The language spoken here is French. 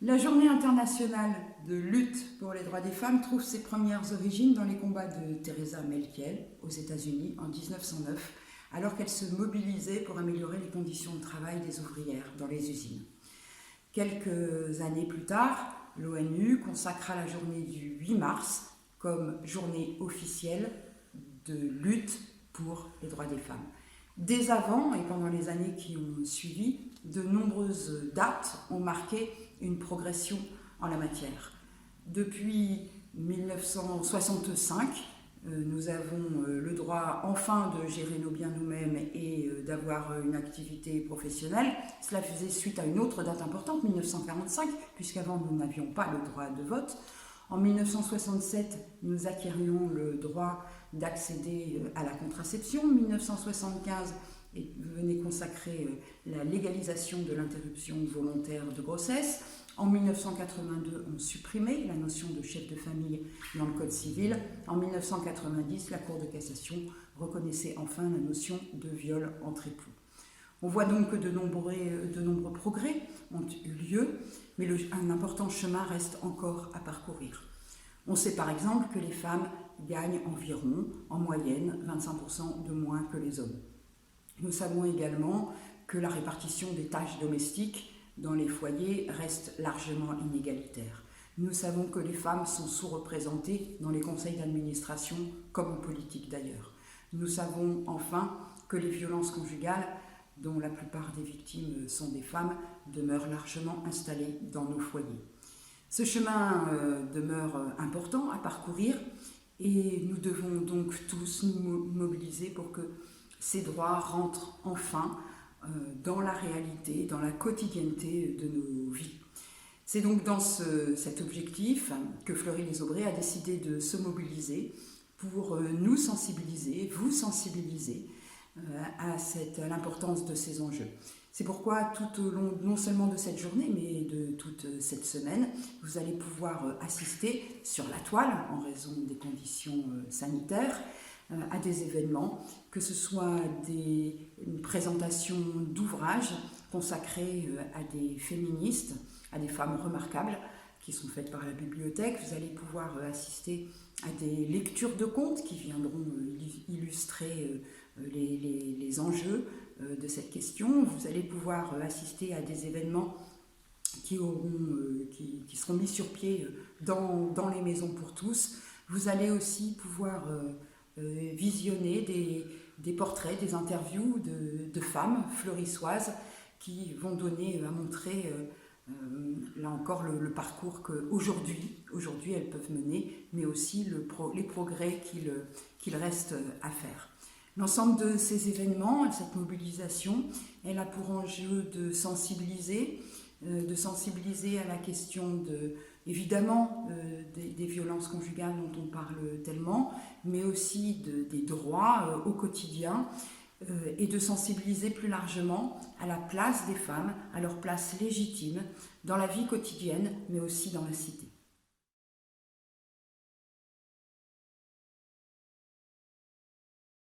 La Journée internationale de lutte pour les droits des femmes trouve ses premières origines dans les combats de Teresa Melkel aux États-Unis en 1909, alors qu'elle se mobilisait pour améliorer les conditions de travail des ouvrières dans les usines. Quelques années plus tard, l'ONU consacra la journée du 8 mars comme journée officielle de lutte pour les droits des femmes. Dès avant et pendant les années qui ont suivi, de nombreuses dates ont marqué une progression en la matière. Depuis 1965, nous avons le droit enfin de gérer nos biens nous-mêmes et d'avoir une activité professionnelle. Cela faisait suite à une autre date importante, 1945, puisqu'avant nous n'avions pas le droit de vote. En 1967, nous acquérions le droit d'accéder à la contraception. 1975 venait consacrer la légalisation de l'interruption volontaire de grossesse. En 1982, on supprimait la notion de chef de famille dans le Code civil. En 1990, la Cour de cassation reconnaissait enfin la notion de viol entre époux. On voit donc que de nombreux progrès ont eu lieu, mais un important chemin reste encore à parcourir. On sait par exemple que les femmes gagnent environ, en moyenne, 25% de moins que les hommes. Nous savons également que la répartition des tâches domestiques dans les foyers reste largement inégalitaire. Nous savons que les femmes sont sous-représentées dans les conseils d'administration, comme en politique d'ailleurs. Nous savons enfin que les violences conjugales, dont la plupart des victimes sont des femmes, demeurent largement installées dans nos foyers. Ce chemin demeure important à parcourir et nous devons donc tous nous mobiliser pour que ces droits rentrent enfin dans la réalité, dans la quotidienneté de nos vies. C'est donc dans cet objectif que Fleury-les-Aubrais a décidé de se mobiliser pour nous sensibiliser, vous sensibiliser à l'importance de ces enjeux. C'est pourquoi tout au long non seulement de cette journée, mais de toute cette semaine, vous allez pouvoir assister sur la toile, en raison des conditions sanitaires, à des événements, que ce soit une présentation d'ouvrages consacrés à des féministes, à des femmes remarquables, qui sont faites par la bibliothèque. Vous allez pouvoir assister à des lectures de contes qui viendront illustrer les enjeux de cette question. Vous allez pouvoir assister à des événements qui seront mis sur pied dans les maisons pour tous. Vous allez aussi pouvoir visionner des portraits, des interviews de femmes fleurissoises qui vont montrer là encore le parcours qu'aujourd'hui elles peuvent mener, mais aussi les progrès qu'il reste à faire. L'ensemble de ces événements, cette mobilisation, elle a pour enjeu de sensibiliser à la question évidemment des violences conjugales dont on parle tellement, mais aussi des droits au quotidien, et de sensibiliser plus largement à la place des femmes, à leur place légitime dans la vie quotidienne, mais aussi dans la cité.